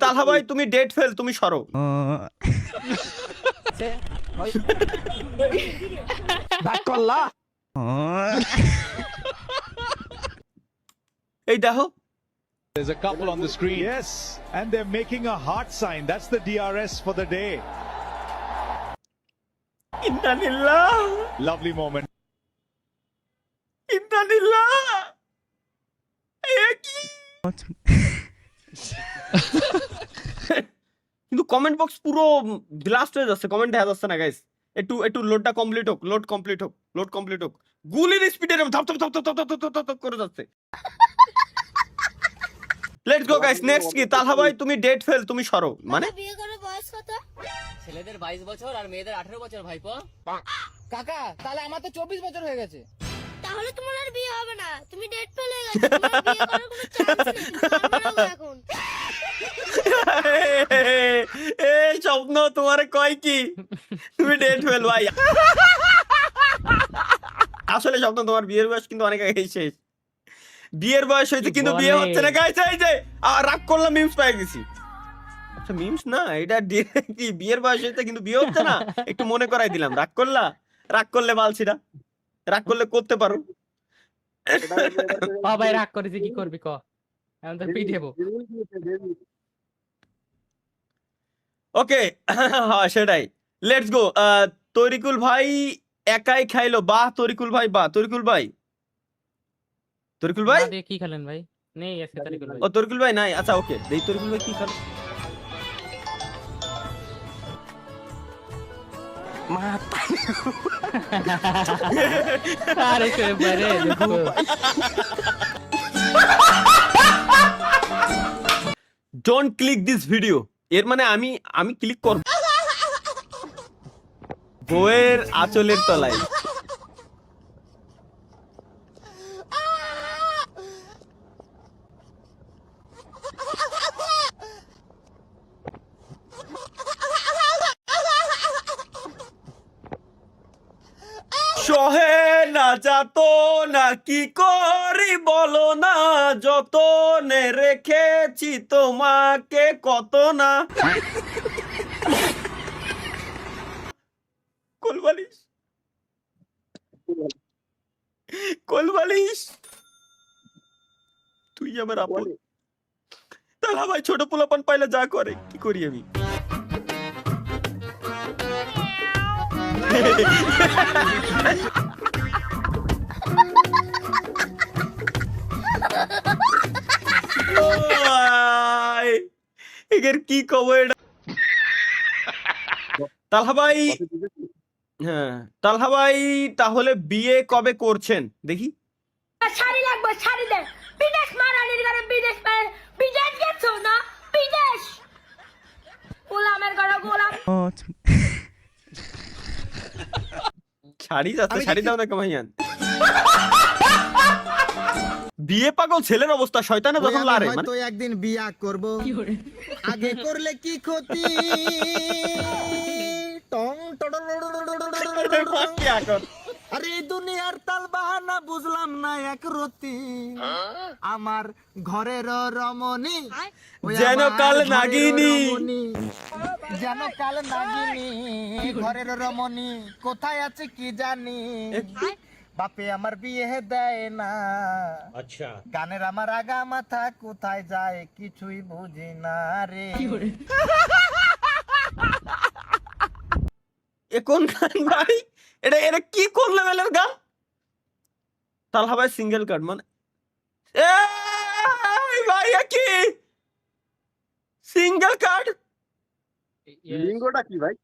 তালহা ভাই তুমি date fail, তুমি সরো। এই দেখো There's a couple on the screen. Yes, and they're making a heart sign. That's the DRS for the day. ইন্নালিল্লাহ Lovely moment. ইন্নালিল্লাহ এ কি কিন্তু কমেন্ট বক্স পুরো ব্লাস্ট হয়ে যাচ্ছে, কমেন্ট দেখা যাচ্ছে না গাইস। একটু লোডটা কমপ্লিট হোক, লোড কমপ্লিট হোক। গুলির স্পিডে ধপ ধপ ধপ ধপ ধপ ধপ ধপ ধপ করে যাচ্ছে। লেটস গো গাইস, নেক্সট কি? তালহা ভাই তুমি ডেট ফেল, তুমি সরো। মানে বিয়ে করে বয়স কত? ছেলেদের 22 বছর আর মেয়েদের 18 বছর ভাইপো। কাকা তাহলে আমার তো 24 বছর হয়ে গেছে। তাহলে তোমার আর বিয়ে হবে না, তুমি ডেট ফেল হয়ে গেছো, তোমার বিয়ে করার কোনো চান্স নেই, তুমি মরো এখন। এই স্বপ্ন তোমারে কয় কি তুমি ডেট ফেল ভাই। আসলে স্বপ্ন তোমার বিয়ের বয়স কিন্তু অনেক আগে শেষ। বিয়ের বয়স হয়েছে কিন্তু বিয়ে হচ্ছে না গাইস। এই যে রাগ করলাম, মিমস পাই গেছি। আচ্ছা মিমস না, এটা কি বিয়ের বয়স হয়েছে কিন্তু বিয়ে হচ্ছে না, একটু মনে করাই দিলাম। রাগ করলে মালছিরা, রাগ করলে করতে পারো। ভাই রাগ করেছি, কি করবি ক? এখন তো পিটিয়েবো। ওকে হ্যাঁ সেটাই, লেটস গো। তরিকুল ভাই একাই খাইলো, বাহ তরিকুল ভাই, বাহ তরিকুল ভাই। তরিকুল ভাই না দিয়ে কি খেলেন ভাই? নেই আজকে তারিখ ভাই। ও তরিকুল ভাই নাই, আচ্ছা ওকে দেই। তরিকুল ভাই কি খান? আরে কে বারে দেখো। Don't click this video. এর মানে আমি ক্লিক করব বইয়ের আঁচলের তলায়। সহে না যাতো না কি করি বলো না, যতনে রেখেছি তোমাকে কত না। কোলবালিশ তুই আমার আপন। তাহলে ভাই ছোট পোলাপান পাইলে যা করে, কি করি আমি? এর কি খবর? তালহা ভাই, হ্যাঁ তালহা ভাই তাহলে বিয়ে কবে করছেন দেখি? শাড়ি লাগবে, শাড়ি দে। বিদেশ মারানির ঘরে বিদেশ গেছো না? বিদেশ গোলামের ঘরে গোলাম। শাড়ি যাচ্ছে, শাড়ি দাও না কামাইয়ান। বিয়ে পাগল ছেলের অবস্থা শয়তানে যখন লারে। মানে তো একদিন বিয়া করব, আগে করলে কি ক্ষতি? টং কি আকর? আরে দুনিয়ার তাল বাহানা বুঝলাম না এক রতি, আমার ঘরের রমণী যেন কাল নাগিনী, যেন কাল নাগিনী, ঘরের রমণী কোথায় আছে কি জানি, বাপে আমার বিয়ে দেয় না। আচ্ছা গানের আমার আগা মাথা কোথায় যায় কিছুই বুঝি না রে। এ কোন গান ভাই? এটা কি কোন লেভেলের গান? তালহা ভাই সিঙ্গেল কার্ড মানে এই ভাই কি সিঙ্গেল কার্ড? লিঙ্গটা কি ভাই?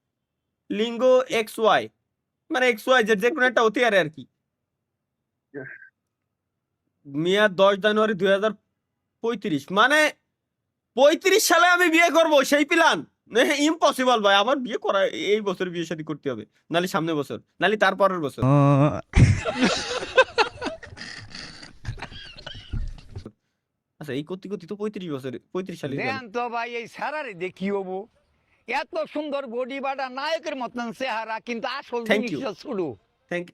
লিঙ্গো এক্স ওয়াই, মানে এক্স ওয়াই যে কোনো একটা হতে আর কি। মিয়া 10 জানুয়ারি 2035, মানে 35 সালে আমি বিয়ে করব, সেই প্ল্যান? ইম্পসিবল ভাই, আমার বিয়ে করা এই বছর বিয়ে শাদী করতে হবে, নালে সামনের বছর, নালে তারপরের বছর। আচ্ছা এই করতে করতে তো 35 সালে দেন তো ভাই এই সারারে দেখি হবো, এত সুন্দর বডি বাটা নায়কের মতন চেহারা, কিন্তু আসল Thank you. জিনিস শুরু। থ্যাংক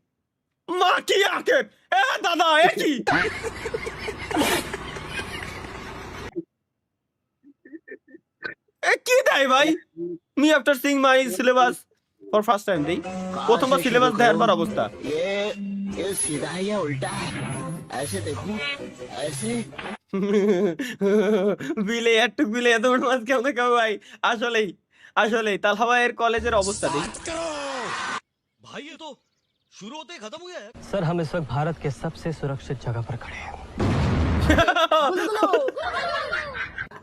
মা কি আকে এ দাদা এ কি দেয় ভাই me after seeing my syllabus for first time দেই প্রথমবার সিলেবাস দেওয়ার পর অবস্থা বিলে একটু বিলে এত বড় মাছ কেমন কেউ ভাই আসলেই আসলেই তালহা ভাইয়ের কলেজের অবস্থা দেই सर हम इस वक्त भारत के सबसे सुरक्षित जगह पर खड़े हैं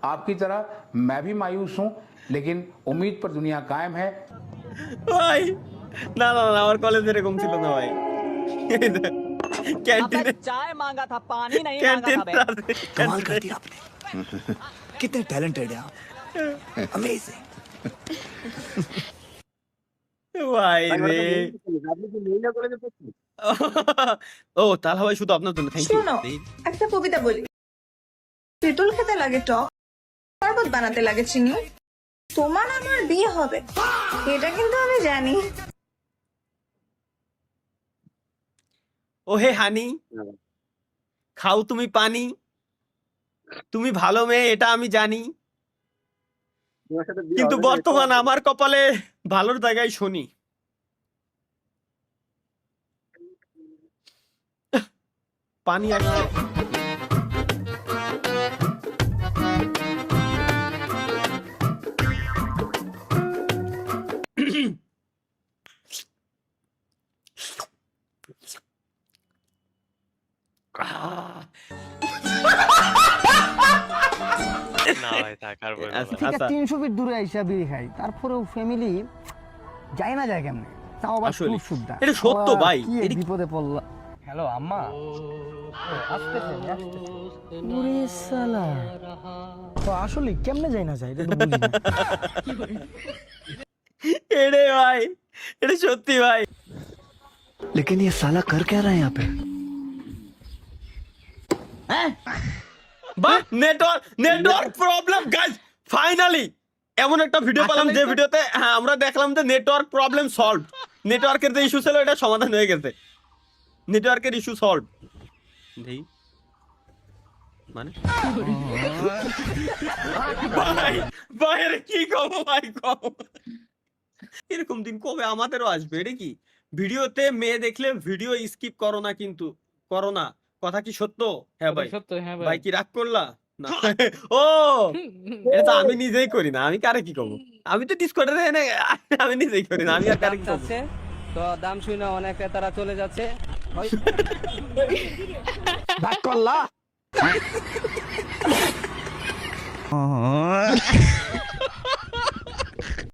आपकी तरह मैं भी मायूस हूं लेकिन उम्मीद पर दुनिया कायम है ভাই না না না আমার কলেজ এরকম ছিল না ভাই ক্যান্টিনে चाय मांगा था पानी नहीं ক্যান্টিন कमाल कर दिया आपने कितने टैलेंटेड हैं आप अमेजिंग ভাই রে আপনি কি মহিলা কলেজে পড়ছেন? ও তাহলে ভাই শুধু আপনার জন্য থ্যাংক ইউ একটা কবিতা বলি তেঁতুল খেতে লাগে টক শরবত বানাতে লাগে চিনি তোমার আমার বিয়ে হবে এটা কিন্তু আমি জানি ও হে হানি খাও তুমি পানি তুমি ভালো মেয়ে এটা আমি জানি তোমার সাথে বিয়ে কিন্তু হবে না, বর্তমান এটা- আমার কপালে ভালোর জায়গায় শনি পানি আসছে আচ্ছা, 300 ফিট দূরে আইসা বিড়ি খাই তারপরেও ফ্যামিলি যায় না যায় কেমনে তাও আবার আসলে, খুব সুদ্ধা এটা সত্য ভাই, কি এক এটা কি- বিপদে পড়লা হ্যালো আম্মা ওরে শালা তো আসলে কেমনে যায় না যায় এটা তো বুঝি না। এরে ভাই এটা সত্যি ভাই लेकिन ये साला कर क्या रहा है यहाँ पे বা নেটওয়ার্ক প্রবলেম গাইস ফাইনালি এমন একটা ভিডিও পেলাম যে ভিডিওতে হ্যাঁ আমরা দেখলাম যে নেটওয়ার্ক প্রবলেম সলভ নেটওয়ার্কের যে ইস্যু ছিল এটা সমাধান হয়ে গেছে নেটওয়ার্কের ইস্যু সলভ দেই মানে ভাই ভাই আরে কি কব ভাই কব এরকম দিন কবে আমাদেরও আসবে এটা কি ভিডিওতে মেয়ে দেখলে ভিডিও স্কিপ করো না কিন্তু করো না কথা কি সত্য হ্যাঁ ভাই সত্য হ্যাঁ ভাই ভাই কি রাগ করলা না ও এটা তো আমি নিজেই করি না আমি কারে কি করবো আমি তো ডিসকর্ডে এনে আমি নিজেই করি না আমি আর কারে কি করবো তো দাম শুনে অনেক ক্রেতারা চলে যাচ্ছে ভাগ করলা